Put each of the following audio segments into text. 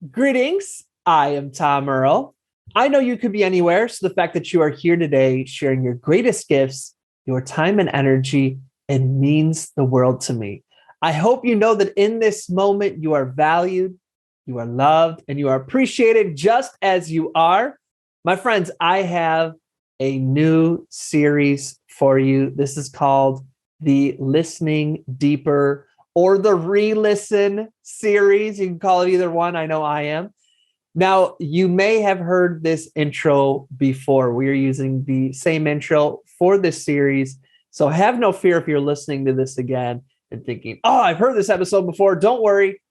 Greetings. I am Tom Earl. I know you could be anywhere, so the fact that you are here today sharing your greatest gifts, your time and energy, it means the world to me. I hope you know that in this moment you are valued, you are loved, and you are appreciated just as you are. My friends, I have a new series for you. This is called the Listening Deeper or the Re-Listen series. You can call it either one. I know I am. Now, you may have heard this intro before. We are using the same intro for this series. So have no fear if you're listening to this again and thinking, oh, I've heard this episode before. Don't worry.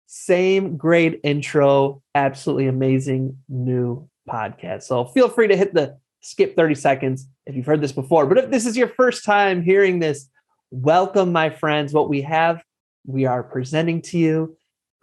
Same great intro, absolutely amazing new podcast. So feel free to hit the skip 30 seconds if you've heard this before. But if this is your first time hearing this, welcome, my friends. What we are presenting to you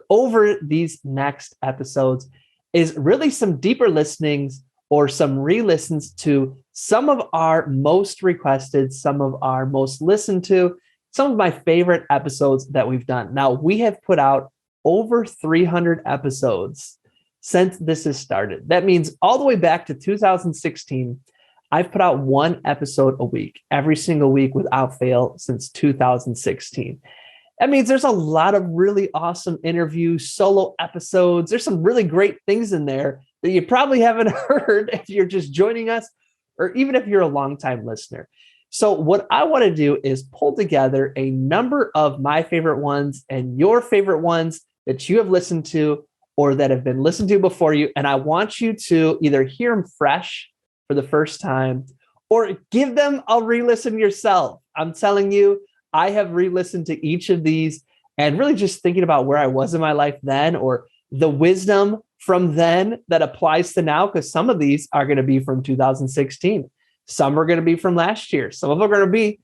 over these next episodes is really some deeper listenings or some re-listens to some of our most requested, some of our most listened to, some of my favorite episodes that we've done. Now, we have put out over 300 episodes since this has started. That means all the way back to 2016, I've put out one episode a week, every single week without fail since 2016. That means there's a lot of really awesome interviews, solo episodes. There's some really great things in there that you probably haven't heard if you're just joining us, or even if you're a longtime listener. So what I want to do is pull together a number of my favorite ones and your favorite ones that you have listened to or that have been listened to before you. And I want you to either hear them fresh for the first time or give them a re-listen yourself. I'm telling you, I have re-listened to each of these and really just thinking about where I was in my life then or the wisdom from then that applies to now, because some of these are going to be from 2016. Some are going to be from last year. Some of them are going to be,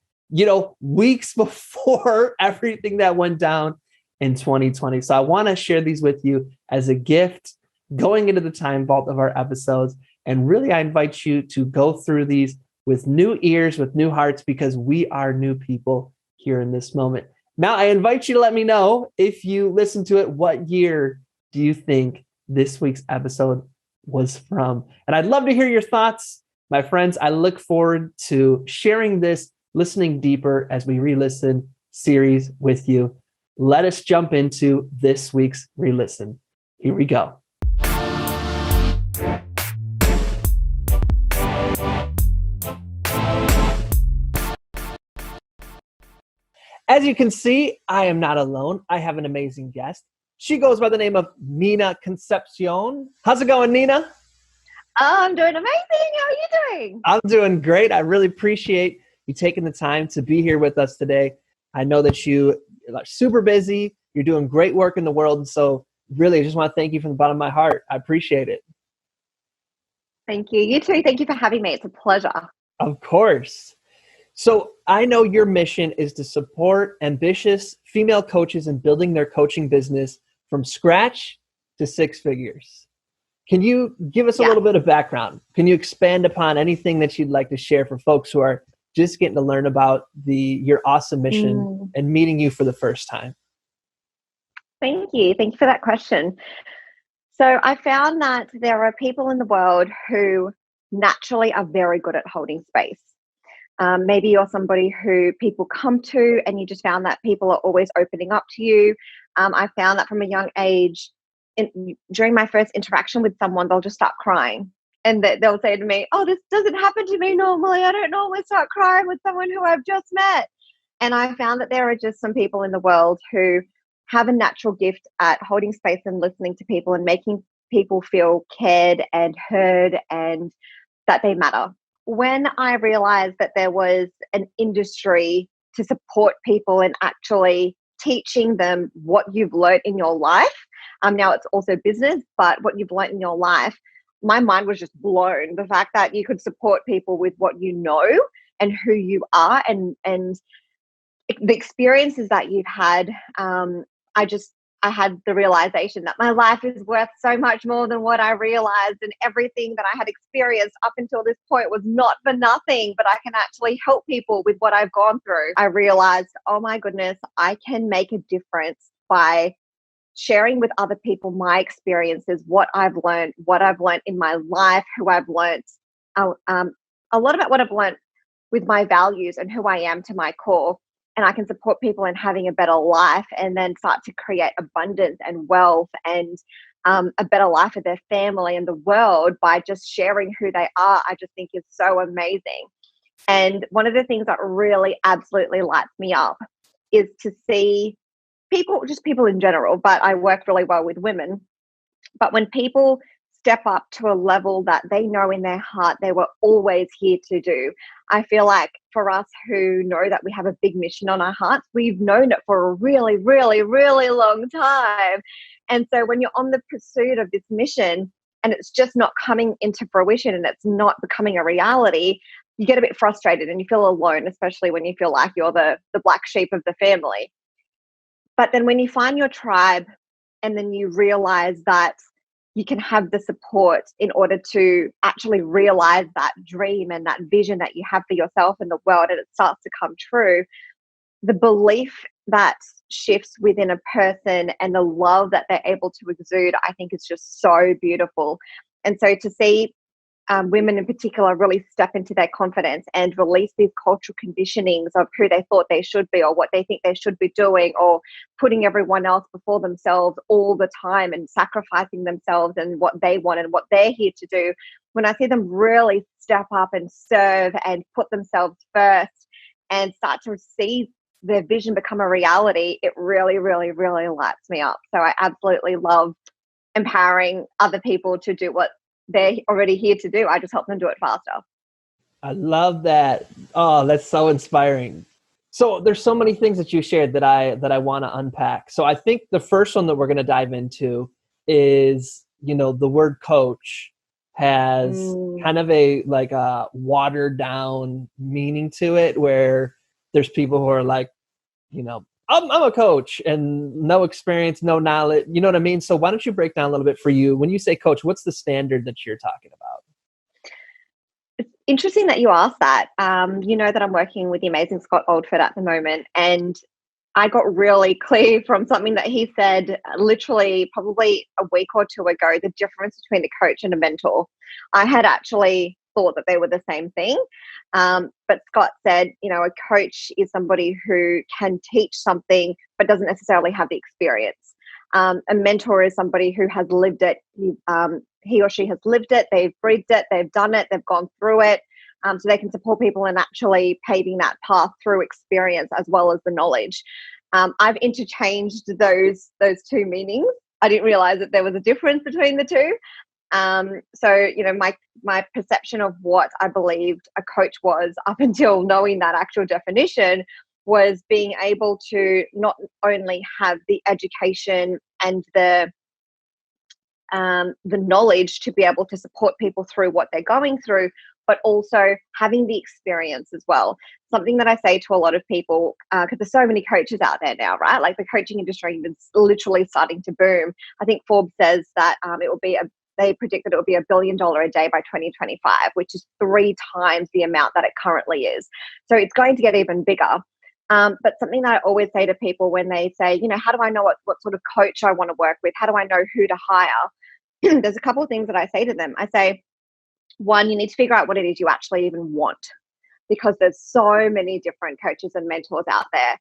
weeks before everything that went down in 2020. So I want to share these with you as a gift going into the time vault of our episodes. And really, I invite you to go through these with new ears, with new hearts, because we are new people here in this moment. Now, I invite you to let me know if you listen to it, what year do you think this week's episode was from? And I'd love to hear your thoughts. My friends, I look forward to sharing this Listening Deeper as we re-listen series with you. Let us jump into this week's re-listen. Here we go. As you can see, I am not alone. I have an amazing guest. She goes by the name of Nina Concepcion. How's it going, Nina? I'm doing amazing. How are you doing? I'm doing great. I really appreciate you taking the time to be here with us today. I know that you are super busy. You're doing great work in the world. And so really, I just want to thank you from the bottom of my heart. I appreciate it. Thank you. You too. Thank you for having me. It's a pleasure. Of course. So I know your mission is to support ambitious female coaches in building their coaching business from scratch to six figures. Can you give us a little bit of background? Can you expand upon anything that you'd like to share for folks who are just getting to learn about your awesome mission and meeting you for the first time? Thank you. Thank you for that question. So I found that there are people in the world who naturally are very good at holding space. Maybe you're somebody who people come to and you just found that people are always opening up to you. I found that from a young age, during my first interaction with someone, they'll just start crying. And they'll say to me, oh, this doesn't happen to me normally. I don't normally start crying with someone who I've just met. And I found that there are just some people in the world who have a natural gift at holding space and listening to people and making people feel cared and heard and that they matter. When I realized that there was an industry to support people and actually teaching them what you've learned in your life, now it's also business, but what you've learned in your life, my mind was just blown. The fact that you could support people with what you know and who you are and the experiences that you've had, I had the realization that my life is worth so much more than what I realized, and everything that I had experienced up until this point was not for nothing, but I can actually help people with what I've gone through. I realized, oh my goodness, I can make a difference by sharing with other people my experiences, what I've learned in my life, who I've learned, a lot about what I've learned with my values and who I am to my core. And I can support people in having a better life and then start to create abundance and wealth and a better life for their family and the world by just sharing who they are, I just think is so amazing. And one of the things that really absolutely lights me up is to see people, just people in general, but I work really well with women. But when people step up to a level that they know in their heart they were always here to do, I feel like for us who know that we have a big mission on our hearts, we've known it for a really, really, really long time. And so when you're on the pursuit of this mission and it's just not coming into fruition and it's not becoming a reality, you get a bit frustrated and you feel alone, especially when you feel like you're the black sheep of the family. But then when you find your tribe and then you realize that you can have the support in order to actually realize that dream and that vision that you have for yourself and the world, and it starts to come true, the belief that shifts within a person and the love that they're able to exude, I think is just so beautiful. And so to see women in particular really step into their confidence and release these cultural conditionings of who they thought they should be or what they think they should be doing, or putting everyone else before themselves all the time and sacrificing themselves and what they want and what they're here to do. When I see them really step up and serve and put themselves first and start to see their vision become a reality, it really, really, really lights me up. So I absolutely love empowering other people to do what they're already here to do. I just help them do it faster. I love that. Oh, that's so inspiring. So there's so many things that you shared that I want to unpack. So I think the first one that we're going to dive into is, the word coach has kind of a watered down meaning to it, where there's people who are like, I'm a coach and no experience, no knowledge. You know what I mean? So why don't you break down a little bit for you? When you say coach, what's the standard that you're talking about? It's interesting that you asked that. You know that I'm working with the amazing Scott Oldford at the moment, and I got really clear from something that he said literally probably a week or two ago, the difference between a coach and a mentor. I had actually thought that they were the same thing. But Scott said, a coach is somebody who can teach something but doesn't necessarily have the experience. A mentor is somebody who has lived it. He or she has lived it, they've breathed it, they've done it, they've gone through it. So they can support people in actually paving that path through experience as well as the knowledge. I've interchanged those two meanings. I didn't realize that there was a difference between the two. So, my perception of what I believed a coach was up until knowing that actual definition was being able to not only have the education and the knowledge to be able to support people through what they're going through, but also having the experience as well. Something that I say to a lot of people, because there's so many coaches out there now, right? Like the coaching industry is literally starting to boom. I think Forbes says that they predicted it will be $1 billion a day by 2025, which is 3 times the amount that it currently is. So it's going to get even bigger. But something that I always say to people when they say, how do I know what sort of coach I want to work with? How do I know who to hire? There's a couple of things that I say to them. I say, one, you need to figure out what it is you actually even want, because there's so many different coaches and mentors out there.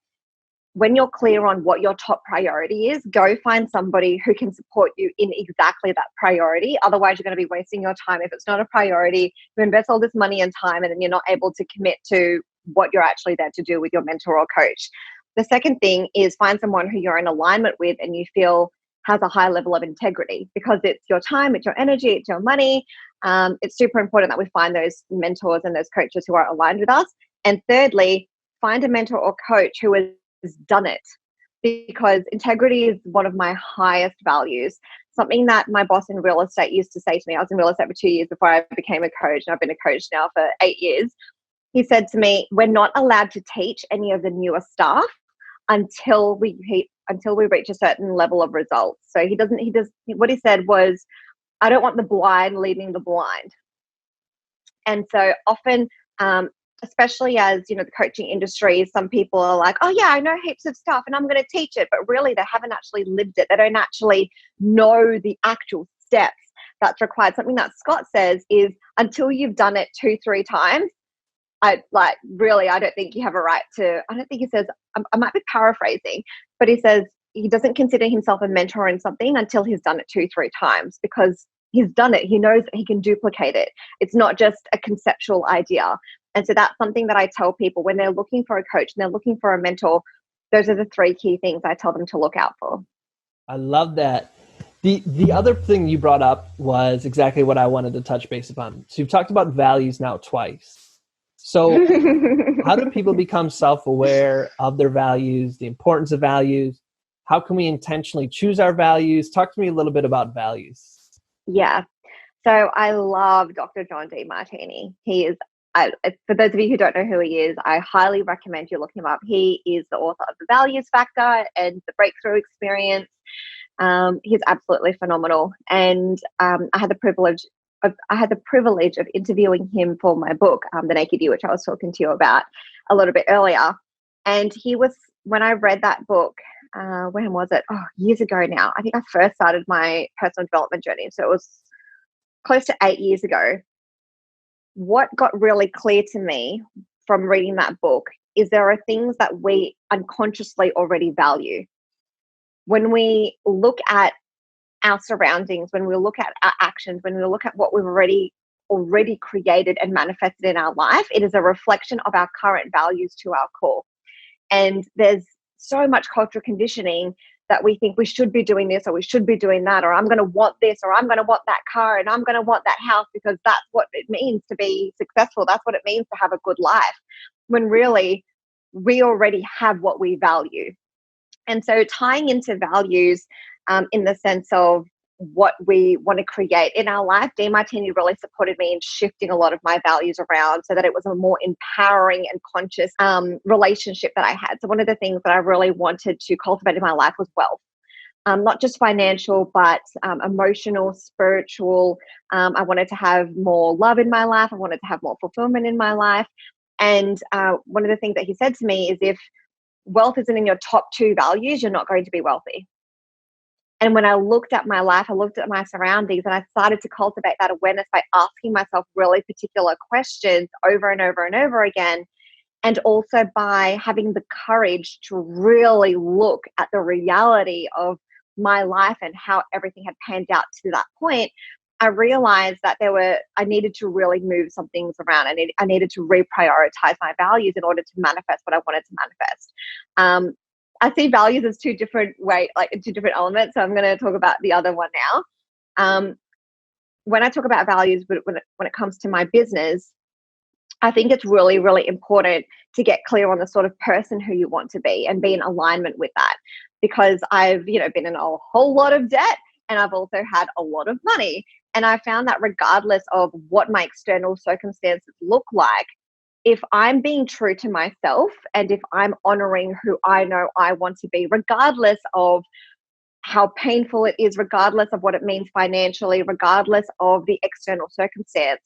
When you're clear on what your top priority is, go find somebody who can support you in exactly that priority. Otherwise, you're going to be wasting your time. If it's not a priority, you invest all this money and time, and then you're not able to commit to what you're actually there to do with your mentor or coach. The second thing is find someone who you're in alignment with and you feel has a high level of integrity, because it's your time, it's your energy, it's your money. It's super important that we find those mentors and those coaches who are aligned with us. And thirdly, find a mentor or coach who has done it, because integrity is one of my highest values. Something that my boss in real estate used to say to me, I was in real estate for 2 years before I became a coach, and I've been a coach now for 8 years. He said to me, we're not allowed to teach any of the newer staff until we reach a certain level of results. So what he said was, I don't want the blind leading the blind. And so often especially as, you know, the coaching industry, some people are like, oh yeah, I know heaps of stuff and I'm going to teach it, but really they haven't actually lived it. They don't actually know the actual steps that's required. Something that Scott says is, until you've done it 2-3 times, I don't think you have a right to, I don't think he says, I might be paraphrasing, but he says he doesn't consider himself a mentor in something until he's done it 2-3 times, because he's done it. He knows that he can duplicate it. It's not just a conceptual idea. And so that's something that I tell people when they're looking for a coach and they're looking for a mentor. Those are the 3 key things I tell them to look out for. I love that. The other thing you brought up was exactly what I wanted to touch base upon. So you've talked about values now twice. So how do people become self-aware of their values, the importance of values? How can we intentionally choose our values? Talk to me a little bit about values. Yeah. So I love Dr. John Demartini. He is, for those of you who don't know who he is, I highly recommend you looking him up. He is the author of The Values Factor and The Breakthrough Experience. He's absolutely phenomenal. And I had the privilege of interviewing him for my book, The Naked You, which I was talking to you about a little bit earlier. And he was, when I read that book, when was it? Oh, years ago now. I think I first started my personal development journey. So it was close to 8 years ago. What got really clear to me from reading that book is there are things that we unconsciously already value. When we look at our surroundings, when we look at our actions, when we look at what we've already created and manifested in our life, it is a reflection of our current values to our core. And there's so much cultural conditioning that we think we should be doing this or we should be doing that, or I'm going to want this or I'm going to want that car and I'm going to want that house because that's what it means to be successful. That's what it means to have a good life. When really we already have what we value. And so tying into values in the sense of what we want to create in our life, Demartini really supported me in shifting a lot of my values around so that it was a more empowering and conscious relationship that I had. So one of the things that I really wanted to cultivate in my life was wealth. Not just financial, but emotional, spiritual. I wanted to have more love in my life. I wanted to have more fulfillment in my life. And one of the things that he said to me is, if wealth isn't in your top 2 values, you're not going to be wealthy. And when I looked at my life, I looked at my surroundings, and I started to cultivate that awareness by asking myself really particular questions over and over and over again. And also by having the courage to really look at the reality of my life and how everything had panned out to that point, I realized that I needed to really move some things around. I needed to reprioritize my values in order to manifest what I wanted to manifest. I see values as 2 different elements. So I'm going to talk about the other one now. When I talk about values, when it comes to my business, I think it's really, really important to get clear on the sort of person who you want to be and be in alignment with that. Because I've, been in a whole lot of debt, and I've also had a lot of money. And I found that regardless of what my external circumstances look like, if I'm being true to myself and if I'm honoring who I know I want to be, regardless of how painful it is, regardless of what it means financially, regardless of the external circumstance,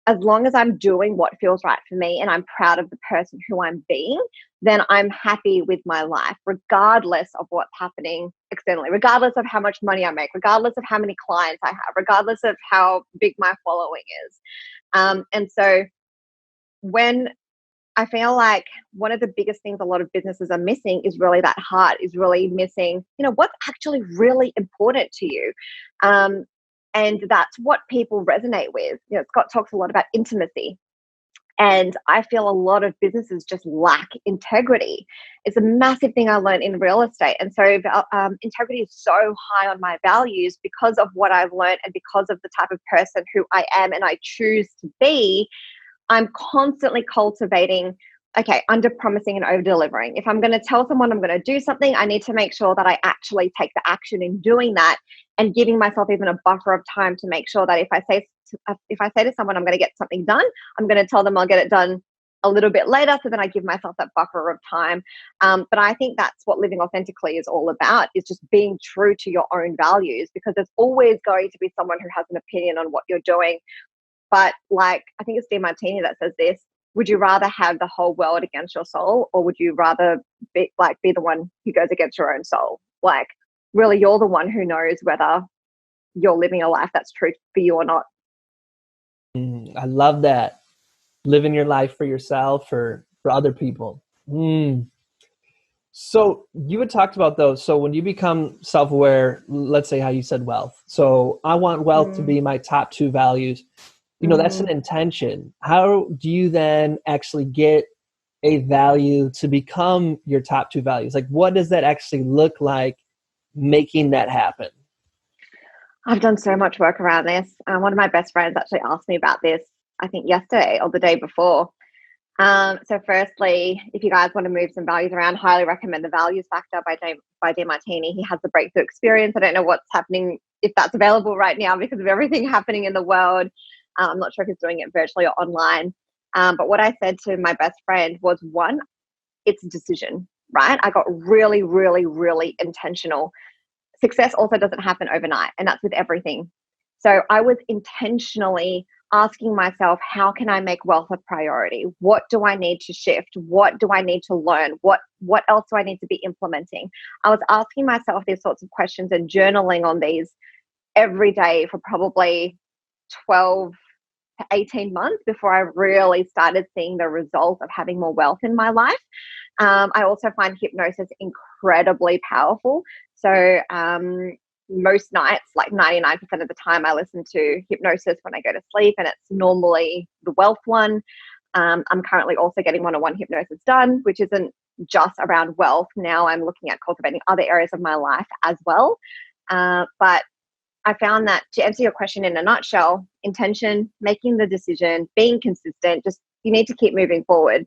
as long as I'm doing what feels right for me and I'm proud of the person who I'm being, then I'm happy with my life, regardless of what's happening externally, regardless of how much money I make, regardless of how many clients I have, regardless of how big my following is. And so when I feel like one of the biggest things a lot of businesses are missing is really that heart, is really missing, what's actually really important to you. And that's what people resonate with. Scott talks a lot about intimacy. And I feel a lot of businesses just lack integrity. It's a massive thing I learned in real estate. And so integrity is so high on my values because of what I've learned and because of the type of person who I am and I choose to be. I'm constantly cultivating, under promising and over delivering. If I'm going to tell someone I'm going to do something, I need to make sure that I actually take the action in doing that, and giving myself even a buffer of time to make sure that if I say to someone I'm going to get something done, I'm going to tell them I'll get it done a little bit later, so then I give myself that buffer of time. But I think that's what living authentically is all about, is just being true to your own values, because there's always going to be someone who has an opinion on what you're doing. But I think it's Demartini that says this, would you rather have the whole world against your soul, or would you rather be the one who goes against your own soul? Like, really, you're the one who knows whether you're living a life that's true for you or not. I love that. Living your life for yourself or for other people. So you had talked about those. So when you become self-aware, let's say how you said wealth. So I want wealth to be my top 2 values. That's an intention. How do you then actually get a value to become your top 2 values? Like, what does that actually look like making that happen? I've done so much work around this. One of my best friends actually asked me about this, I think yesterday or the day before. So firstly, if you guys want to move some values around, highly recommend The Values Factor by Demartini. He has the breakthrough experience. I don't know what's happening, if that's available right now because of everything happening in the world. I'm not sure if he's doing it virtually or online. But what I said to my best friend was, one, it's a decision, right? I got really, really, really intentional. Success also doesn't happen overnight, and that's with everything. So I was intentionally asking myself, how can I make wealth a priority? What do I need to shift? What do I need to learn? What else do I need to be implementing? I was asking myself these sorts of questions and journaling on these every day for probably 12 to 18 months before I really started seeing the result of having more wealth in my life. I also find hypnosis incredibly powerful. So most nights, like 99% of the time, I listen to hypnosis when I go to sleep, and it's normally the wealth one. I'm currently also getting one-on-one hypnosis done, which isn't just around wealth. Now I'm looking at cultivating other areas of my life as well. But I found that, to answer your question in a nutshell, intention, making the decision, being consistent, just you need to keep moving forward,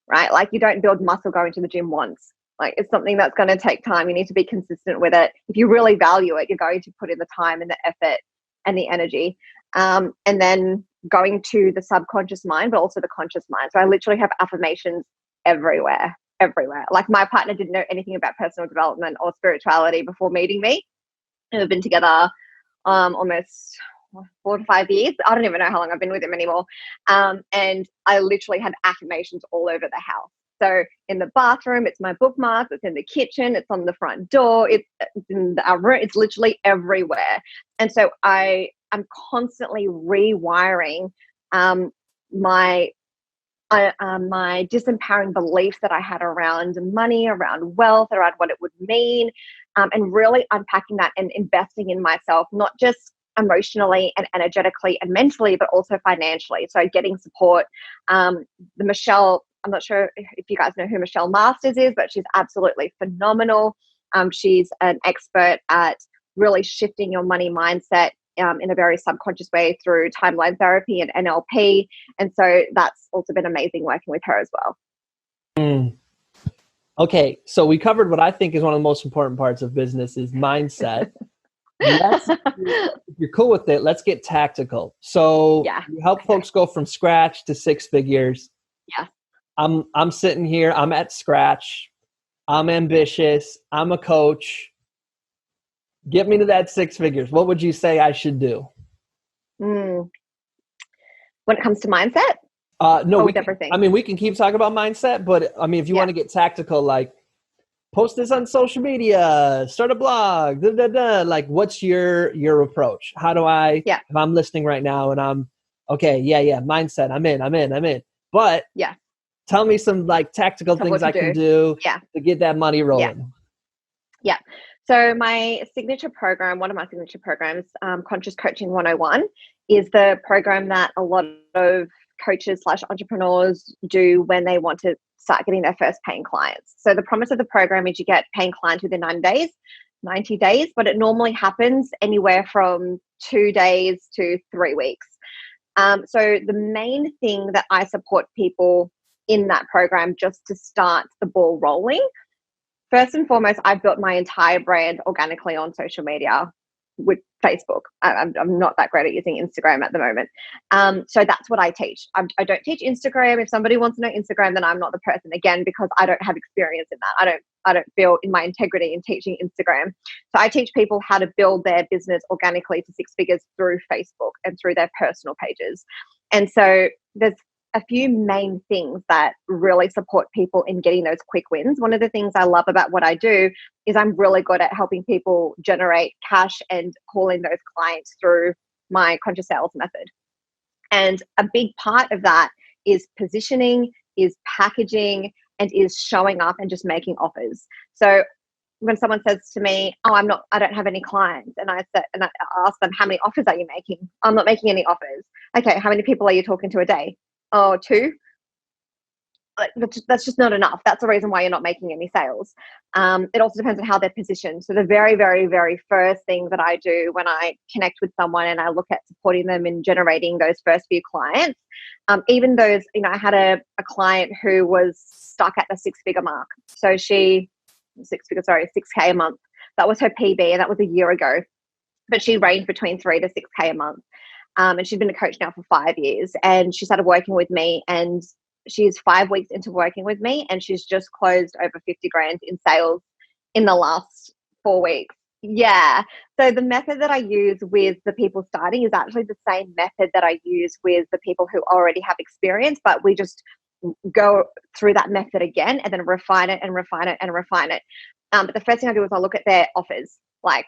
right? Like, you don't build muscle going to the gym once. Like, it's something that's going to take time. You need to be consistent with it. If you really value it, you're going to put in the time and the effort and the energy. And then going to the subconscious mind, but also the conscious mind. So I literally have affirmations everywhere. Like, my partner didn't know anything about personal development or spirituality before meeting me. And we've been together almost 4 to 5 years. I don't even know how long I've been with him anymore. And I literally had affirmations all over the house. So in the bathroom, it's my bookmarks, it's in the kitchen, it's on the front door, it's in our room, it's literally everywhere. And so I'm constantly rewiring my disempowering beliefs that I had around money, around wealth, around what it would mean, and really unpacking that and investing in myself, not just emotionally and energetically and mentally, but also financially. So getting support. Michelle, I'm not sure if you guys know who Michelle Masters is, but she's absolutely phenomenal. She's an expert at really shifting your money mindset in a very subconscious way through timeline therapy and NLP. And so that's also been amazing working with her as well. Okay, so we covered what I think is one of the most important parts of business is mindset. If you're cool with it, let's get tactical. So you help folks go from scratch to 6 figures. Yeah. I'm sitting here, I'm at scratch, I'm ambitious, I'm a coach. Get me to that 6 figures. What would you say I should do? When it comes to mindset? No, everything. We can keep talking about mindset, but if you want to get tactical, like post this on social media, start a blog, like what's your approach? How do I, if I'm listening right now and I'm, okay, mindset, I'm in. But tell me some like tactical things I can do to get that money rolling. Yeah. So my signature program, one of my signature programs, Conscious Coaching 101, is the program that a lot of coaches / entrepreneurs do when they want to start getting their first paying clients. So the promise of the program is you get paying clients within 90 days, but it normally happens anywhere from 2 days to 3 weeks. So the main thing that I support people in that program just to start the ball rolling, first and foremost, I've built my entire brand organically on social media with Facebook. I'm not that great at using Instagram at the moment. So that's what I teach. I don't teach Instagram. If somebody wants to know Instagram, then I'm not the person, again, because I don't have experience in that. I don't feel in my integrity in teaching Instagram. So I teach people how to build their business organically to 6 figures through Facebook and through their personal pages. And so there's a few main things that really support people in getting those quick wins. One of the things I love about what I do is I'm really good at helping people generate cash and call in those clients through my conscious sales method. And a big part of that is positioning, is packaging, and is showing up and just making offers. So when someone says to me, "Oh, I don't have any clients," and I ask them, "How many offers are you making?" "I'm not making any offers." "Okay, how many people are you talking to a day?" "Oh, two." Like, that's just not enough. That's the reason why you're not making any sales. It also depends on how they're positioned. So the very, very, very first thing that I do when I connect with someone and I look at supporting them in generating those first few clients, even those, I had a client who was stuck at the six-figure mark. So 6K a month. That was her PB, and that was a year ago. But she ranged between 3 to 6K a month. And she's been a coach now for 5 years. And she started working with me, and she's 5 weeks into working with me, and she's just closed over 50 grand in sales in the last 4 weeks. Yeah. So the method that I use with the people starting is actually the same method that I use with the people who already have experience, but we just go through that method again and then refine it and refine it and refine it. But the first thing I do is I look at their offers. Like,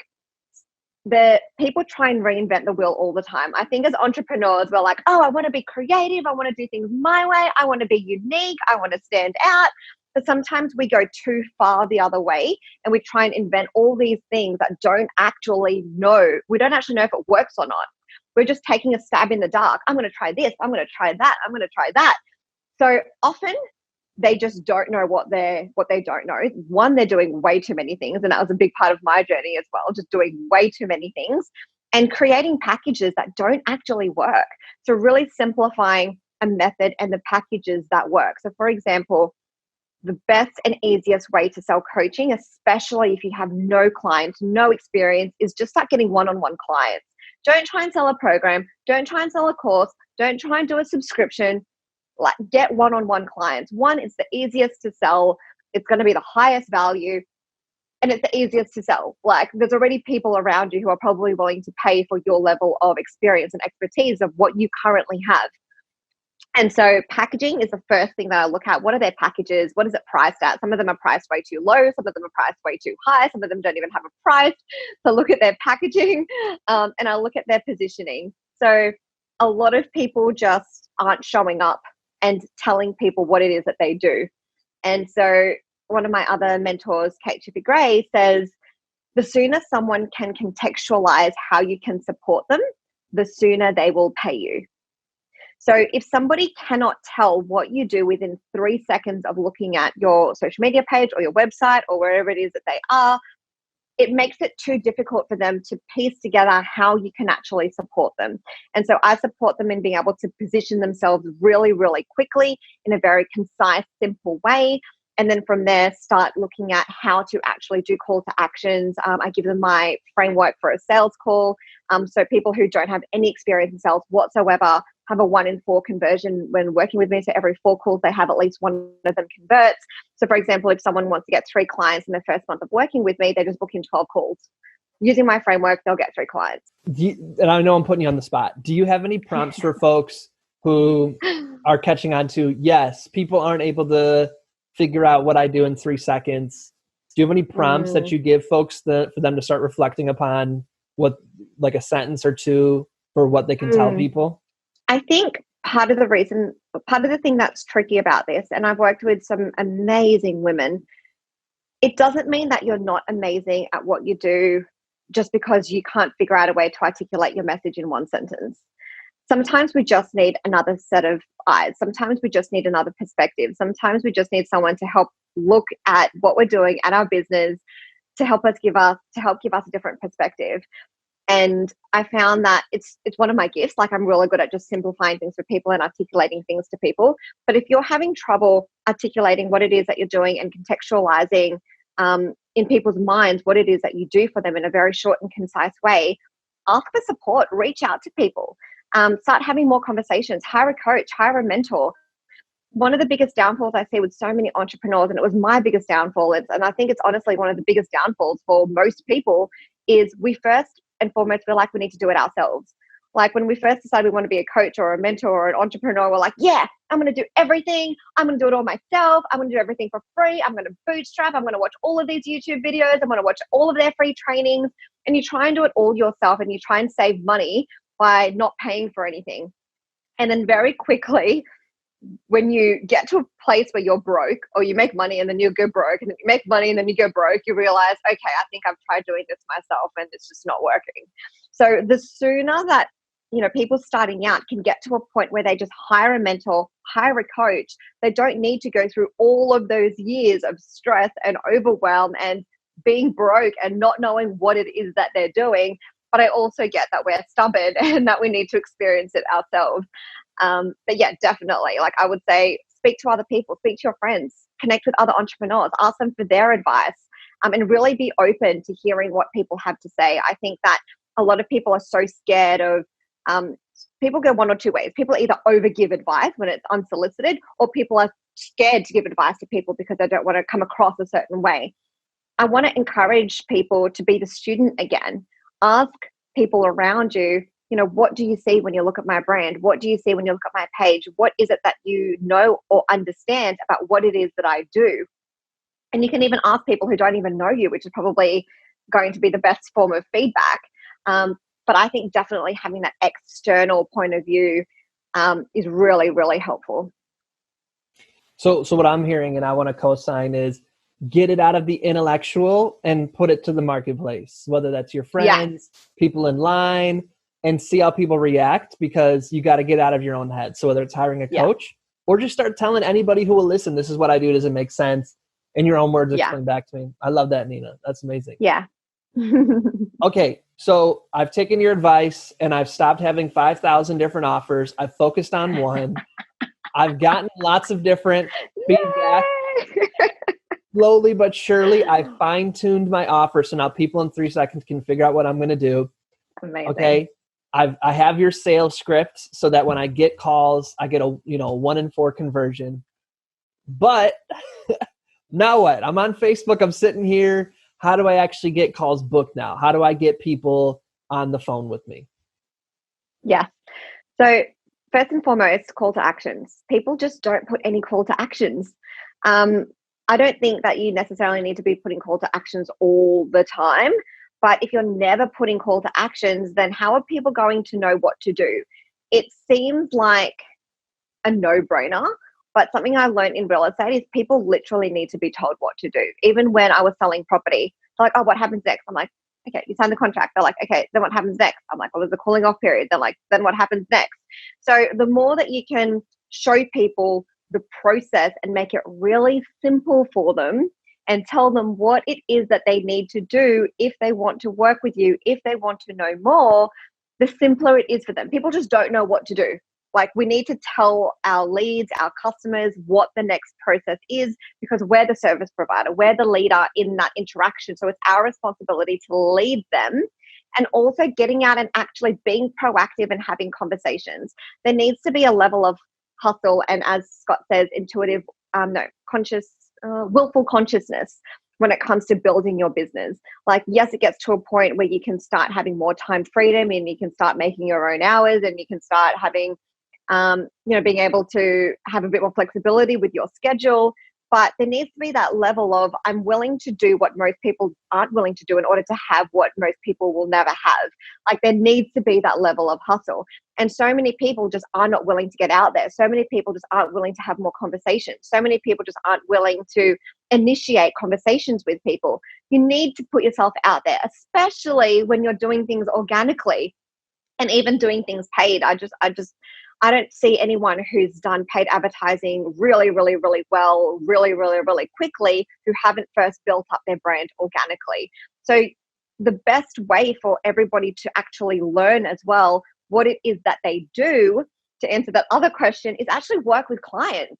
the people try and reinvent the wheel all the time. I think as entrepreneurs, we're like, "Oh, I want to be creative. I want to do things my way. I want to be unique. I want to stand out." But sometimes we go too far the other way and we try and invent all these things that don't actually know. We don't actually know if it works or not. We're just taking a stab in the dark. "I'm going to try this. I'm going to try that. I'm going to try that." So often they just don't know what they don't know. One, they're doing way too many things, and that was a big part of my journey as well, just doing way too many things and creating packages that don't actually work. So really simplifying a method and the packages that work. So for example, the best and easiest way to sell coaching, especially if you have no clients, no experience, is just start getting one-on-one clients. Don't try and sell a program. Don't try and sell a course. Don't try and do a subscription. Like, get one-on-one clients. One, it's the easiest to sell. It's going to be the highest value, and it's the easiest to sell. Like, there's already people around you who are probably willing to pay for your level of experience and expertise of what you currently have. And so packaging is the first thing that I look at. What are their packages? What is it priced at? Some of them are priced way too low. Some of them are priced way too high. Some of them don't even have a price. So look at their packaging, and I look at their positioning. So a lot of people just aren't showing up and telling people what it is that they do. And so one of my other mentors, Kate Chippy-Gray, says the sooner someone can contextualize how you can support them, the sooner they will pay you. So if somebody cannot tell what you do within 3 seconds of looking at your social media page or your website or wherever it is that they are, it makes it too difficult for them to piece together how you can actually support them. And so I support them in being able to position themselves really, really quickly in a very concise, simple way. And then from there, start looking at how to actually do call to actions. I give them my framework for a sales call. So people who don't have any experience in sales whatsoever have a 1 in 4 conversion when working with me. So every 4 calls they have, at least one of them converts. So for example, if someone wants to get 3 clients in the first month of working with me, they just book in 12 calls. Using my framework, they'll get 3 clients. And I know I'm putting you on the spot. Do you have any prompts for folks who are catching on to, yes, people aren't able to figure out what I do in 3 seconds? Do you have any prompts that you give folks for them to start reflecting upon, what, like a sentence or two for what they can tell people? I think part of the thing that's tricky about this, and I've worked with some amazing women, it doesn't mean that you're not amazing at what you do just because you can't figure out a way to articulate your message in 1 sentence. Sometimes we just need another set of eyes. Sometimes we just need another perspective. Sometimes we just need someone to help look at what we're doing at our business to help give us a different perspective. And I found that it's one of my gifts. Like, I'm really good at just simplifying things for people and articulating things to people. But if you're having trouble articulating what it is that you're doing and contextualizing in people's minds what it is that you do for them in a very short and concise way, ask for support, reach out to people, start having more conversations, hire a coach, hire a mentor. One of the biggest downfalls I see with so many entrepreneurs, and it was my biggest downfall, and I think it's honestly one of the biggest downfalls for most people, is we first and foremost feel like we need to do it ourselves. Like when we first decided we want to be a coach or a mentor or an entrepreneur, we're like, yeah, I'm going to do everything. I'm going to do it all myself. I'm going to do everything for free. I'm going to bootstrap. I'm going to watch all of these YouTube videos. I'm going to watch all of their free trainings. And you try and do it all yourself, and you try and save money by not paying for anything. And then very quickly, when you get to a place where you're broke, or you make money and then you go broke, and then you make money and then you go broke, you realize, okay, I think I've tried doing this myself and it's just not working. So the sooner that, people starting out can get to a point where they just hire a mentor, hire a coach, they don't need to go through all of those years of stress and overwhelm and being broke and not knowing what it is that they're doing. But I also get that we're stubborn and that we need to experience it ourselves. But yeah, definitely. Like I would say, speak to other people, speak to your friends, connect with other entrepreneurs, ask them for their advice, and really be open to hearing what people have to say. I think that a lot of people are so scared of, people go one or two ways. People either overgive advice when it's unsolicited, or people are scared to give advice to people because they don't want to come across a certain way. I want to encourage people to be the student again. Ask people around you, what do you see when you look at my brand? What do you see when you look at my page? What is it that you know or understand about what it is that I do? And you can even ask people who don't even know you, which is probably going to be the best form of feedback. But I think definitely having that external point of view is really, really helpful. So what I'm hearing, and I want to co-sign, is get it out of the intellectual and put it to the marketplace, whether that's your friends, people in line, and see how people react, because you got to get out of your own head. So whether it's hiring a coach or just start telling anybody who will listen, this is what I do. Does it make sense? In your own words, explain back to me. I love that, Nina. That's amazing. Yeah. Okay. So I've taken your advice and I've stopped having 5,000 different offers. I've focused on one. I've gotten lots of different feedback. Slowly but surely, I fine-tuned my offer. So now people in 3 seconds can figure out what I'm going to do. Amazing. Okay. I have your sales script so that when I get calls, I get a 1 in 4 conversion. But now what? I'm on Facebook. I'm sitting here. How do I actually get calls booked now? How do I get people on the phone with me? Yeah. So first and foremost, call to actions. People just don't put any call to actions. I don't think that you necessarily need to be putting call to actions all the time. But if you're never putting call to actions, then how are people going to know what to do? It seems like a no-brainer, but something I learned in real estate is people literally need to be told what to do. Even when I was selling property, they're like, oh, what happens next? I'm like, okay, you sign the contract. They're like, okay, then what happens next? I'm like, well, there's a cooling off period. They're like, then what happens next? So the more that you can show people the process and make it really simple for them, and tell them what it is that they need to do if they want to work with you, if they want to know more, the simpler it is for them. People just don't know what to do. Like, we need to tell our leads, our customers, what the next process is, because we're the service provider. We're the leader in that interaction. So it's our responsibility to lead them, and also getting out and actually being proactive and having conversations. There needs to be a level of hustle and, as Scott says, willful consciousness when it comes to building your business. Like, yes, it gets to a point where you can start having more time freedom, and you can start making your own hours, and you can start having, being able to have a bit more flexibility with your schedule. But there needs to be that level of, I'm willing to do what most people aren't willing to do in order to have what most people will never have. Like, there needs to be that level of hustle. And so many people just are not willing to get out there. So many people just aren't willing to have more conversations. So many people just aren't willing to initiate conversations with people. You need to put yourself out there, especially when you're doing things organically and even doing things paid. I don't see anyone who's done paid advertising really, really, really well, really, really, really quickly, who haven't first built up their brand organically. So the best way for everybody to actually learn as well what it is that they do, to answer that other question, is actually work with clients.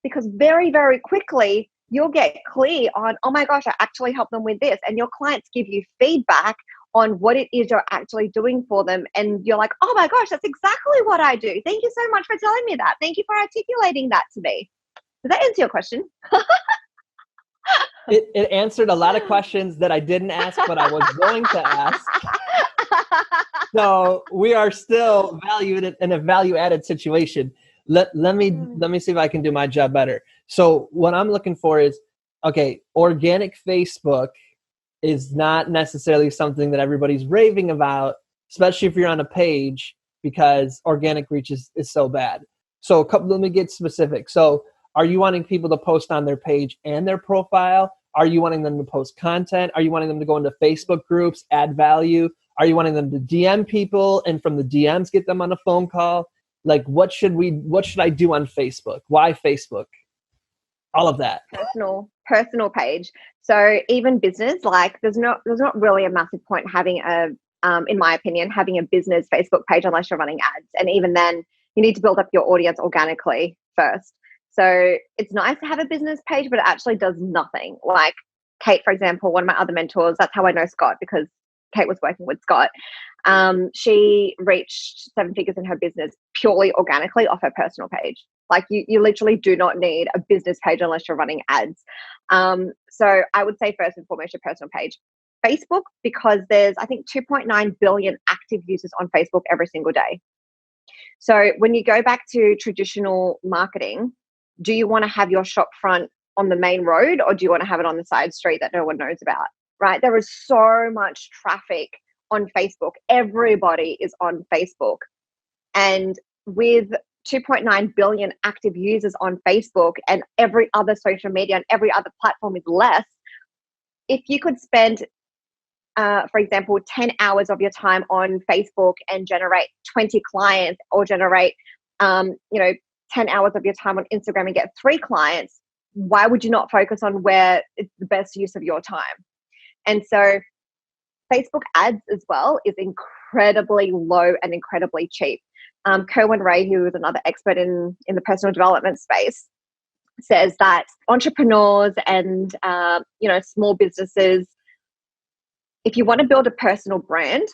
Because very, very quickly, you'll get clear on, oh my gosh, I actually help them with this. And your clients give you feedback on what it is you're actually doing for them. And you're like, oh my gosh, that's exactly what I do. Thank you so much for telling me that. Thank you for articulating that to me. Does that answer your question? It answered a lot of questions that I didn't ask, but I was going to ask. So we are still valued in a value added situation. Let me see if I can do my job better. So what I'm looking for is, okay, organic Facebook is not necessarily something that everybody's raving about, especially if you're on a page, because organic reach is so bad. So let me get specific. So are you wanting people to post on their page and their profile? Are you wanting them to post content? Are you wanting them to go into Facebook groups, add value? Are you wanting them to DM people and from the DMs get them on a phone call? Like what should I do on Facebook? Why Facebook? All of that. Personal page. So even business, like there's not really a massive point having a in my opinion, having a business Facebook page unless you're running ads. And even then, you need to build up your audience organically first. So it's nice to have a business page, but it actually does nothing. Like Kate, for example, one of my other mentors, that's how I know Scott, because Kate was working with Scott. She reached 7 figures in her business purely organically off her personal page. Like you literally do not need a business page unless you're running ads. So I would say first and foremost, your personal page. Facebook, because there's, I think, 2.9 billion active users on Facebook every single day. So when you go back to traditional marketing, do you want to have your shop front on the main road or do you want to have it on the side street that no one knows about? Right? There is so much traffic on Facebook. Everybody is on Facebook. And with 2.9 billion active users on Facebook and every other social media and every other platform is less, if you could spend, for example, 10 hours of your time on Facebook and generate 20 clients or generate, 10 hours of your time on Instagram and get 3 clients, why would you not focus on where it's the best use of your time? And so Facebook ads as well is incredibly low and incredibly cheap. Kerwin Ray, who is another expert in the personal development space, says that entrepreneurs and small businesses, if you want to build a personal brand,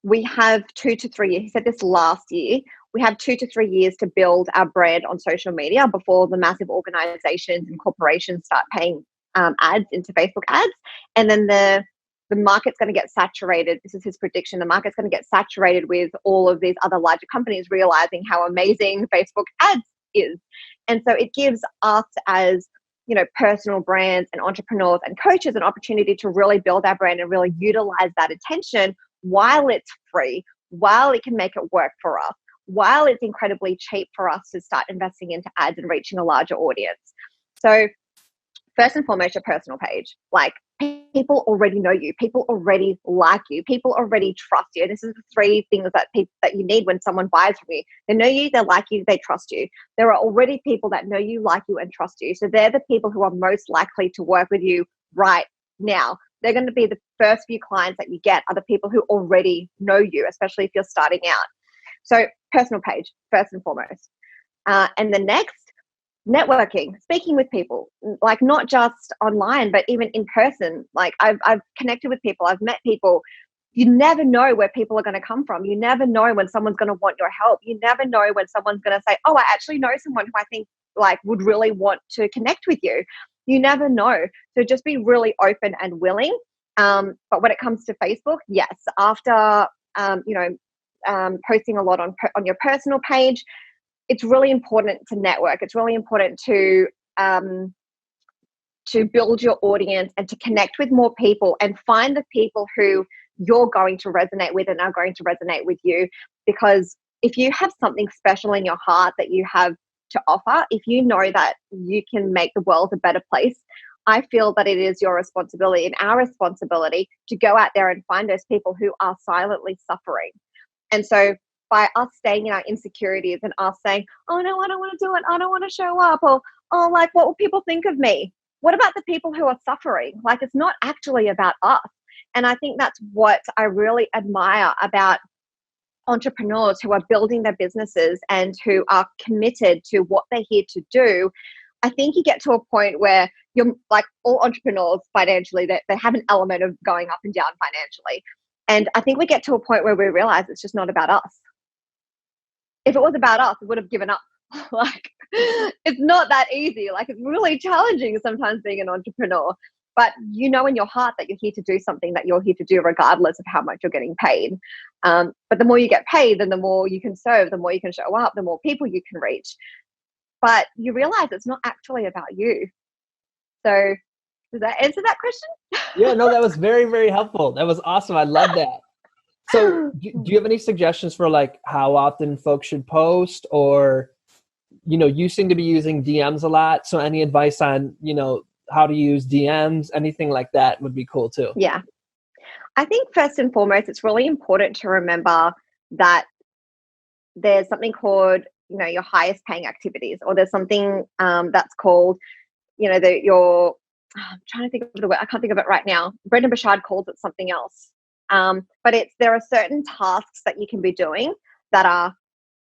we have 2 to 3 years. He said this last year. We have 2 to 3 years to build our brand on social media before the massive organizations and corporations start paying ads into Facebook ads. And then the market's going to get saturated. This is his prediction. The market's going to get saturated with all of these other larger companies realizing how amazing Facebook ads is. And so it gives us as personal brands and entrepreneurs and coaches an opportunity to really build our brand and really utilize that attention while it's free, while it can make it work for us, while it's incredibly cheap for us to start investing into ads and reaching a larger audience. So first and foremost, your personal page. Like people already know you, people already like you, people already trust you. This is the 3 things that you need when someone buys from you. They know you, they like you, they trust you. There are already people that know you, like you, and trust you. So they're the people who are most likely to work with you right now. They're going to be the first few clients that you get are the people who already know you, especially if you're starting out. So personal page, first and foremost. And the next, networking, speaking with people, like not just online, but even in person. Like I've connected with people, I've met people. You never know where people are going to come from. You never know when someone's going to want your help. You never know when someone's going to say, oh, I actually know someone who I think like would really want to connect with you. You never know. So just be really open and willing. But when it comes to Facebook, yes, after, posting a lot on your personal page, it's really important to network. It's really important to build your audience and to connect with more people and find the people who you're going to resonate with and are going to resonate with you. Because if you have something special in your heart that you have to offer, if you know that you can make the world a better place, I feel that it is your responsibility and our responsibility to go out there and find those people who are silently suffering. And so by us staying in our insecurities and us saying, oh no, I don't want to do it, I don't want to show up, or oh, like what will people think of me? What about the people who are suffering? Like it's not actually about us. And I think that's what I really admire about entrepreneurs who are building their businesses and who are committed to what they're here to do. I think you get to a point where you're like all entrepreneurs financially, they have an element of going up and down financially. And I think we get to a point where we realize it's just not about us. If it was about us, we would have given up. Like, it's not that easy. Like, it's really challenging sometimes being an entrepreneur. but you know in your heart that you're here to do something that you're here to do regardless of how much you're getting paid. But the more you get paid, then the more you can serve, the more you can show up, the more people you can reach. But you realize it's not actually about you. So does that answer that question? Yeah, no, that was very, very helpful. That was awesome. I love that. So do you have any suggestions for like how often folks should post, or, you seem to be using DMs a lot. So any advice on, how to use DMs, anything like that would be cool too. Yeah. I think first and foremost, it's really important to remember that there's something called, your highest paying activities, or there's something that's called, I'm trying to think of the word. I can't think of it right now. Brendan Burchard calls it something else. But there are certain tasks that you can be doing that are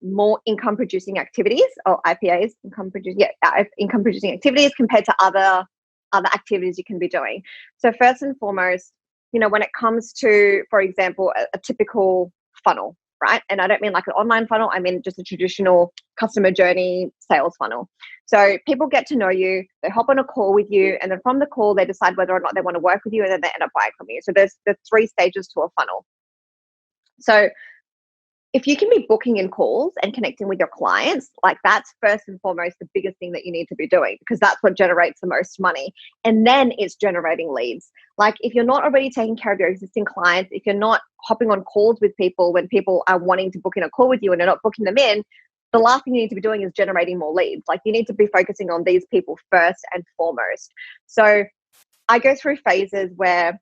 more income producing activities, or IPAs, income producing activities, compared to other activities you can be doing. So first and foremost, when it comes to, for example, a typical funnel, right? And I don't mean like an online funnel, I mean just a traditional customer journey sales funnel. So people get to know you, they hop on a call with you, and then from the call, they decide whether or not they want to work with you, and then they end up buying from you. So there's 3 stages to a funnel. So if you can be booking in calls and connecting with your clients, like that's first and foremost the biggest thing that you need to be doing, because that's what generates the most money. And then it's generating leads. Like if you're not already taking care of your existing clients, if you're not hopping on calls with people when people are wanting to book in a call with you and you're not booking them in, the last thing you need to be doing is generating more leads. Like you need to be focusing on these people first and foremost. So I go through phases where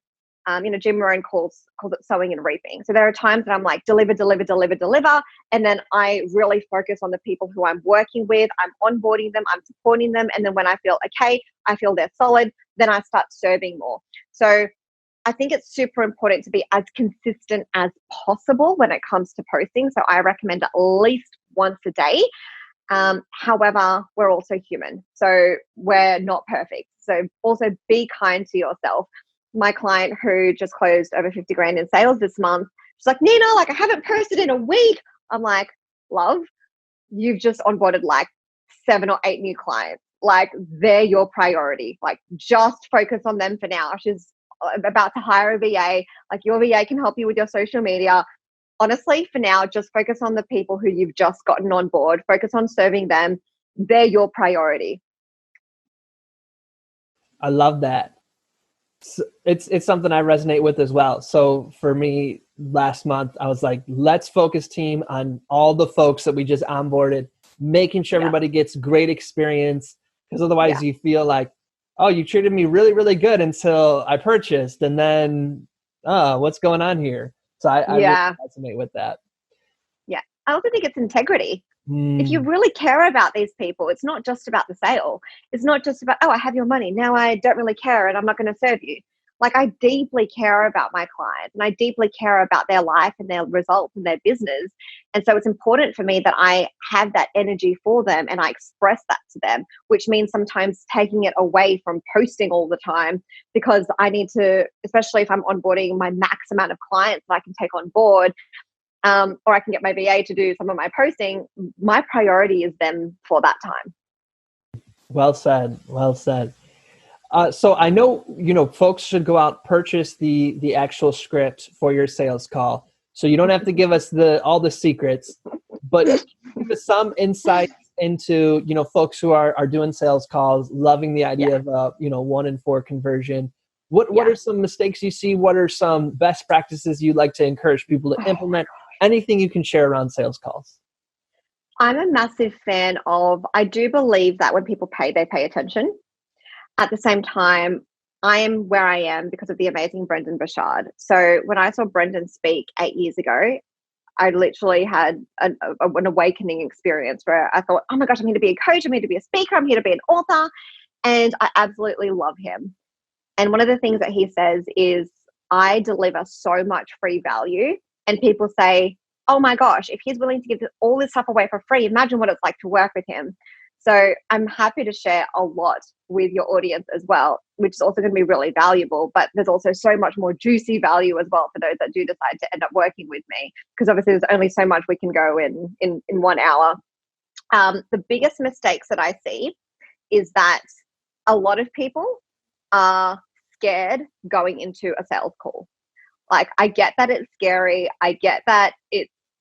Jim Rohn calls it sowing and reaping. So there are times that I'm like, deliver. And then I really focus on the people who I'm working with. I'm onboarding them, I'm supporting them. And then when I feel okay, I feel they're solid, then I start serving more. So I think it's super important to be as consistent as possible when it comes to posting. So I recommend at least once a day. However, we're also human. So we're not perfect. So also be kind to yourself. My client who just closed over 50 grand in sales this month, she's like, Nina, like I haven't posted in a week. I'm like, love, you've just onboarded like 7 or 8 new clients. Like they're your priority. Like just focus on them for now. She's about to hire a VA. Like your VA can help you with your social media. Honestly, for now, just focus on the people who you've just gotten on board. Focus on serving them. They're your priority. I love that. It's something I resonate with as well. So for me, last month, I was like, let's focus team on all the folks that we just onboarded, making sure everybody gets great experience. Because otherwise you feel like, oh, you treated me really, really good until I purchased. And then, what's going on here? So I really resonate with that. Yeah. I also think it's integrity. If you really care about these people, it's not just about the sale. It's not just about, oh, I have your money. Now I don't really care and I'm not going to serve you. Like I deeply care about my clients and I deeply care about their life and their results and their business. And so it's important for me that I have that energy for them and I express that to them, which means sometimes taking it away from posting all the time, because I need to, especially if I'm onboarding my max amount of clients that I can take on board, or I can get my VA to do some of my posting, my priority is them for that time. Well said. Well said. So I know, folks should go out, purchase the actual script for your sales call. So you don't have to give us all the secrets, but give us some insights into, folks who are doing sales calls, loving the idea of, 1 in 4 conversion. What are some mistakes you see? What are some best practices you'd like to encourage people to implement? Anything you can share around sales calls? I'm a massive fan of, I do believe that when people pay, they pay attention. At the same time, I am where I am because of the amazing Brendan Burchard. So when I saw Brendan speak 8 years ago, I literally had an awakening experience where I thought, oh my gosh, I'm here to be a coach. I'm here to be a speaker. I'm here to be an author. And I absolutely love him. And one of the things that he says is, I deliver so much free value. And people say, oh my gosh, if he's willing to give all this stuff away for free, imagine what it's like to work with him. So I'm happy to share a lot with your audience as well, which is also going to be really valuable. But there's also so much more juicy value as well for those that do decide to end up working with me, because obviously there's only so much we can go in 1 hour. The biggest mistakes that I see is that a lot of people are scared going into a sales call. Like, I get that it's scary. I get that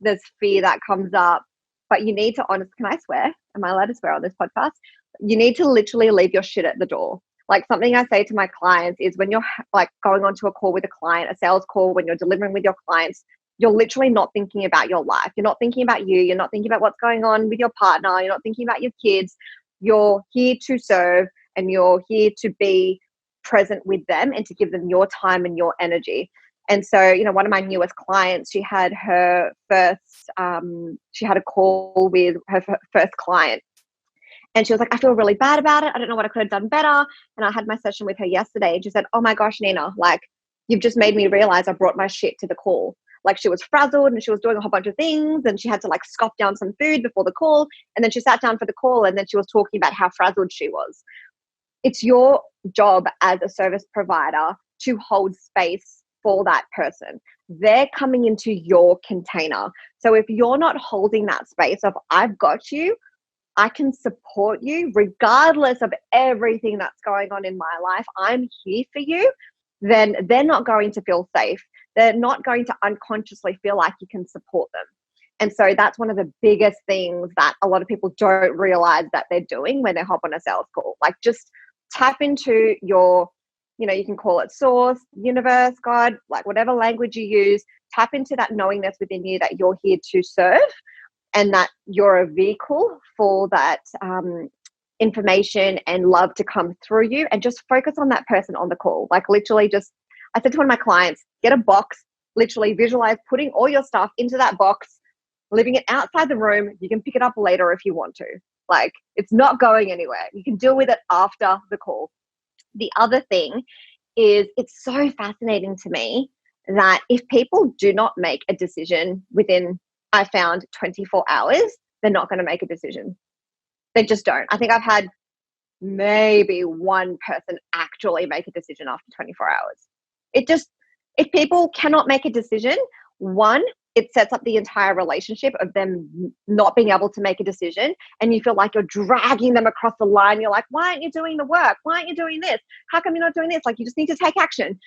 there's fear that comes up, but you need to can I swear? Am I allowed to swear on this podcast? You need to literally leave your shit at the door. Like, something I say to my clients is, when you're like going onto a call with a client, a sales call, when you're delivering with your clients, you're literally not thinking about your life. You're not thinking about you. You're not thinking about what's going on with your partner. You're not thinking about your kids. You're here to serve, and you're here to be present with them and to give them your time and your energy. And so, you know, one of my newest clients, she had her first, she had a call with her first client. And she was like, I feel really bad about it. I don't know what I could have done better. And I had my session with her yesterday. And she said, oh my gosh, Nina, like, you've just made me realize I brought my shit to the call. Like, she was frazzled and she was doing a whole bunch of things, and she had to like scoff down some food before the call. And then she sat down for the call, and then she was talking about how frazzled she was. It's your job as a service provider to hold space for that person. They're coming into your container. So if you're not holding that space of, I've got you, I can support you regardless of everything that's going on in my life, I'm here for you, then they're not going to feel safe. They're not going to unconsciously feel like you can support them. And so that's one of the biggest things that a lot of people don't realize that they're doing when they hop on a sales call. Like, just tap into your, you know, you can call it source, universe, God, like whatever language you use, tap into that knowingness within you that you're here to serve, and that you're a vehicle for that information and love to come through you, and just focus on that person on the call. Like, literally just, I said to one of my clients, get a box, literally visualize putting all your stuff into that box, leaving it outside the room. You can pick it up later if you want to. Like, it's not going anywhere. You can deal with it after the call. The other thing is, it's so fascinating to me that if people do not make a decision within, I found, 24 hours, they're not going to make a decision. They just don't. I think I've had maybe one person actually make a decision after 24 hours. If people cannot make a decision, one, it sets up the entire relationship of them not being able to make a decision, and you feel like you're dragging them across the line. You're like, why aren't you doing the work? Why aren't you doing this? How come you're not doing this? Like, you just need to take action.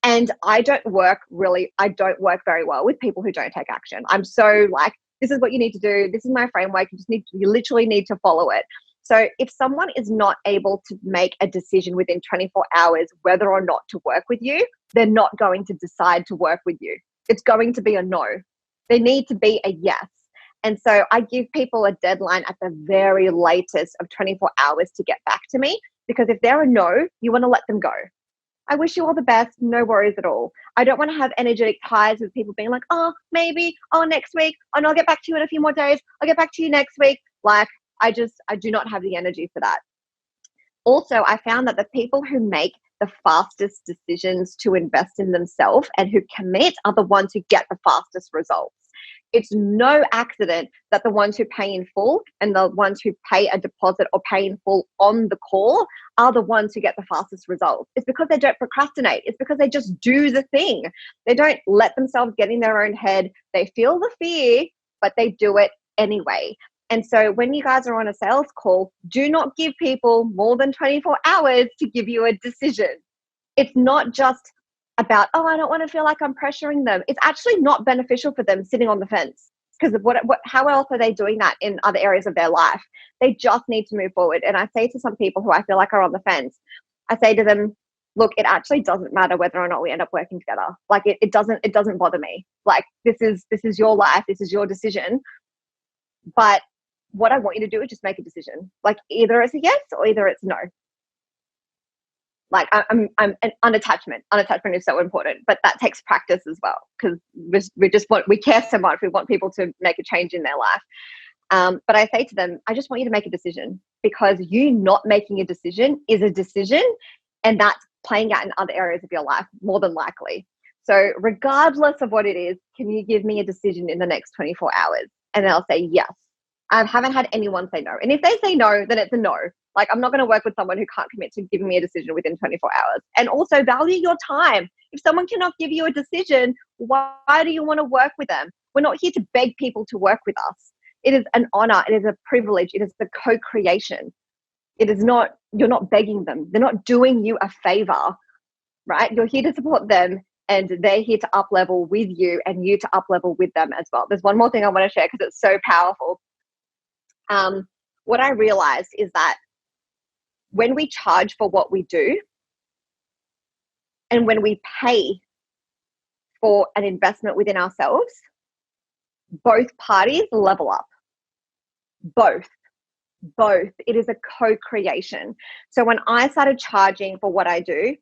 And I don't work very well with people who don't take action. I'm so like, this is what you need to do. This is my framework. You literally need to follow it. So if someone is not able to make a decision within 24 hours, whether or not to work with you, they're not going to decide to work with you. It's going to be a no. They need to be a yes. And so I give people a deadline at the very latest of 24 hours to get back to me, because if they're a no, you want to let them go. I wish you all the best. No worries at all. I don't want to have energetic ties with people being like, oh, maybe, oh, next week, and I'll get back to you in a few more days. I'll get back to you next week. Like, I do not have the energy for that. Also, I found that the people who make the fastest decisions to invest in themselves and who commit are the ones who get the fastest results. It's no accident that the ones who pay in full and the ones who pay a deposit or pay in full on the call are the ones who get the fastest results. It's because they don't procrastinate. It's because they just do the thing. They don't let themselves get in their own head. They feel the fear, but they do it anyway. And so when you guys are on a sales call, do not give people more than 24 hours to give you a decision. It's not just about, oh, I don't want to feel like I'm pressuring them. It's actually not beneficial for them sitting on the fence, because how else are they doing that in other areas of their life? They just need to move forward. And I say to some people who I feel like are on the fence, I say to them, look, it actually doesn't matter whether or not we end up working together. Like, it doesn't bother me. Like, this is your life. This is your decision. But what I want you to do is just make a decision. Like, either it's a yes or either it's no. Like, I'm an unattachment. Unattachment is so important, but that takes practice as well, because we care so much. We want people to make a change in their life. But I say to them, I just want you to make a decision, because you not making a decision is a decision, and that's playing out in other areas of your life more than likely. So regardless of what it is, can you give me a decision in the next 24 hours? And they'll say yes. I haven't had anyone say no. And if they say no, then it's a no. Like, I'm not going to work with someone who can't commit to giving me a decision within 24 hours. And also value your time. If someone cannot give you a decision, why do you want to work with them? We're not here to beg people to work with us. It is an honor. It is a privilege. It is the co-creation. It is not, you're not begging them. They're not doing you a favor. right? You're here to support them, and they're here to up level with you, and you to up level with them as well. There's one more thing I want to share because it's so powerful. What I realized is that when we charge for what we do and when we pay for an investment within ourselves, both parties level up. Both. It is a co-creation. So when I started charging for what I do,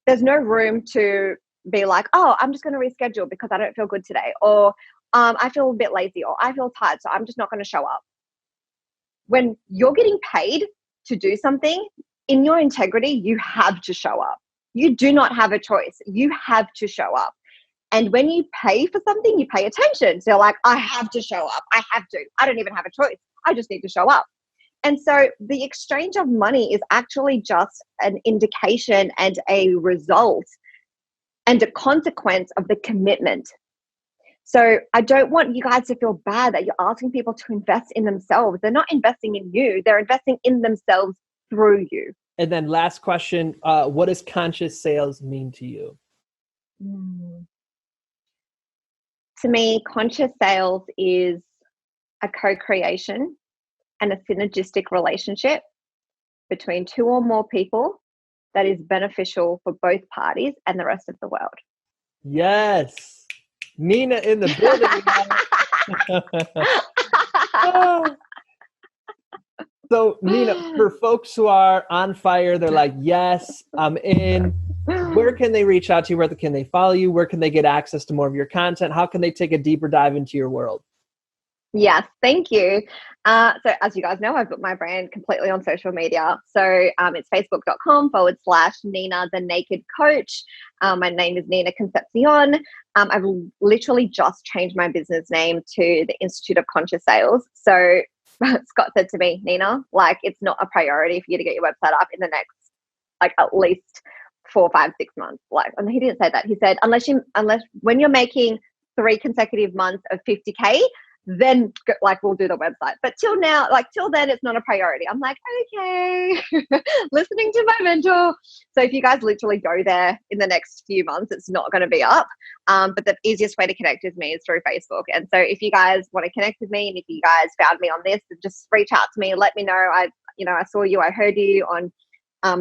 there's no room to be like, oh, I'm just going to reschedule because I don't feel good today, or I feel a bit lazy, or I feel tired, so I'm just not going to show up. When you're getting paid to do something, in your integrity, you have to show up. You do not have a choice. You have to show up. And when you pay for something, you pay attention. So you're like, I have to show up. I have to. I don't even have a choice. I just need to show up. And so the exchange of money is actually just an indication and a result and a consequence of the commitment. So I don't want you guys to feel bad that you're asking people to invest in themselves. They're not investing in you. They're investing in themselves through you. And then last question, what does conscious sales mean to you? To me, conscious sales is a co-creation and a synergistic relationship between two or more people that is beneficial for both parties and the rest of the world. Yes. Nina in the building. So Nina, for folks who are on fire, they're like, yes, I'm in. Where can they reach out to you? Where can they follow you? Where can they get access to more of your content? How can they take a deeper dive into your world? Yes, thank you. So as you guys know, I've got my brand completely on social media. So it's facebook.com/Nina the Naked Coach. My name is Nina Concepcion. I've literally just changed my business name to the Institute of Conscious Sales. So Scott said to me, Nina, like, it's not a priority for you to get your website up in the next, like, at least 4, 5, 6 months. Like, and he didn't say that. He said, unless when you're making 3 consecutive months of 50K, then like we'll do the website. But till now, like till then, it's not a priority. I'm like, okay, listening to my mentor. So if you guys literally go there in the next few months, it's not going to be up. But the easiest way to connect with me is through Facebook. And so if you guys want to connect with me, and if you guys found me on this, just reach out to me. Let me know. I saw you. I heard you on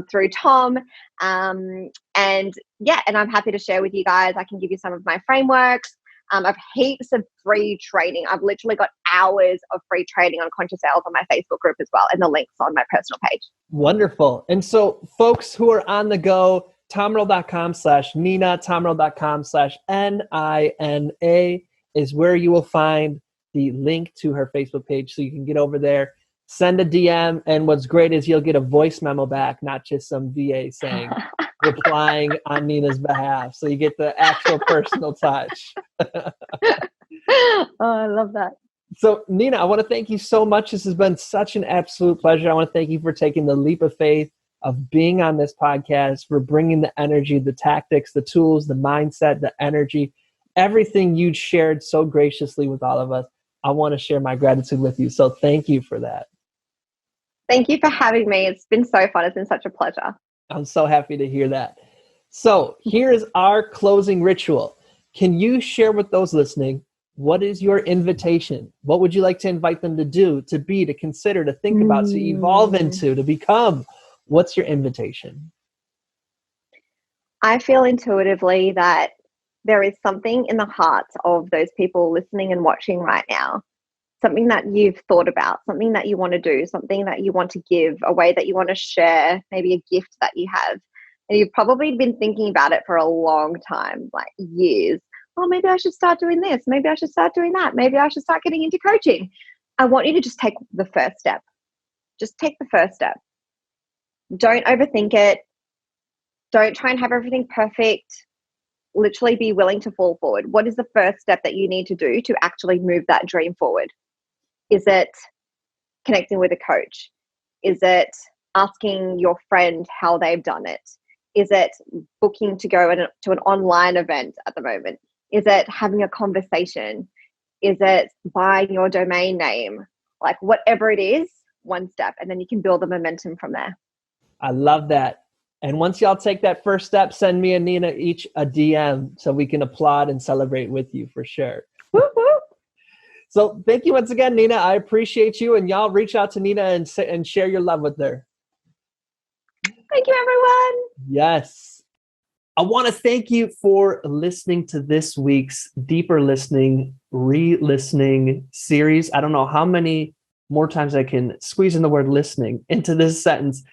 through Tom. And I'm happy to share with you guys. I can give you some of my frameworks. I've heaps of free training. I've literally got hours of free training on conscious sales on my Facebook group as well, and the links on my personal page. Wonderful. And so folks who are on the go, tomerl.com/Nina, tomerl.com/NINA is where you will find the link to her Facebook page. So you can get over there, send a DM. And what's great is you'll get a voice memo back, not just some VA saying, replying on Nina's behalf. So you get the actual personal touch. Oh, I love that. So Nina, I want to thank you so much. This has been such an absolute pleasure. I want to thank you for taking the leap of faith of being on this podcast, for bringing the energy, the tactics, the tools, the mindset, the energy, everything you shared so graciously with all of us. I want to share my gratitude with you. So thank you for that. Thank you for having me. It's been so fun. It's been such a pleasure. I'm so happy to hear that. So here is our closing ritual. Can you share with those listening, what is your invitation? What would you like to invite them to do, to be, to consider, to think about, to evolve into, to become? What's your invitation? I feel intuitively that there is something in the hearts of those people listening and watching right now, something that you've thought about, something that you want to do, something that you want to give, a way that you want to share, maybe a gift that you have. And you've probably been thinking about it for a long time, like years. Oh, maybe I should start doing this. Maybe I should start doing that. Maybe I should start getting into coaching. I want you to just take the first step. Just take the first step. Don't overthink it. Don't try and have everything perfect. Literally be willing to fall forward. What is the first step that you need to do to actually move that dream forward? Is it connecting with a coach? Is it asking your friend how they've done it? Is it booking to go to an online event at the moment? Is it having a conversation? Is it buying your domain name? Like whatever it is, one step, and then you can build the momentum from there. I love that. And once y'all take that first step, send me and Nina each a DM so we can applaud and celebrate with you for sure. So thank you once again, Nina. I appreciate you. And y'all reach out to Nina and share your love with her. Thank you, everyone. Yes. I want to thank you for listening to this week's Deeper Listening, Re-Listening series. I don't know how many more times I can squeeze in the word listening into this sentence.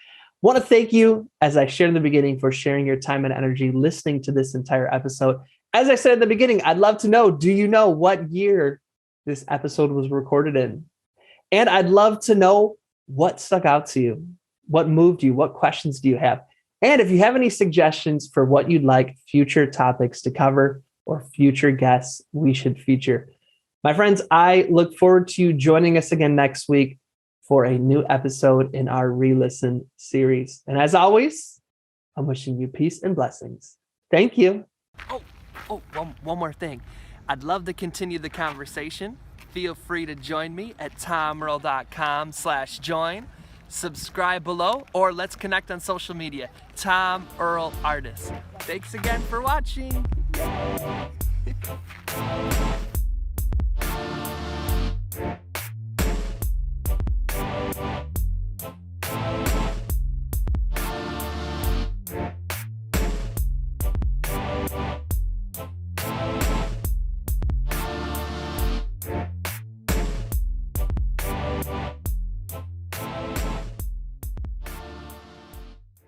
Want to thank you, as I shared in the beginning, for sharing your time and energy listening to this entire episode. As I said in the beginning, I'd love to know, do you know what year this episode was recorded in? And I'd love to know what stuck out to you, what moved you, what questions do you have? And if you have any suggestions for what you'd like future topics to cover or future guests we should feature. My friends, I look forward to you joining us again next week for a new episode in our Re-Listen series. And as always, I'm wishing you peace and blessings. Thank you. One more thing. I'd love to continue the conversation. Feel free to join me at tomearl.com/join. Subscribe below, or let's connect on social media. Tom Earl Artist. Thanks again for watching.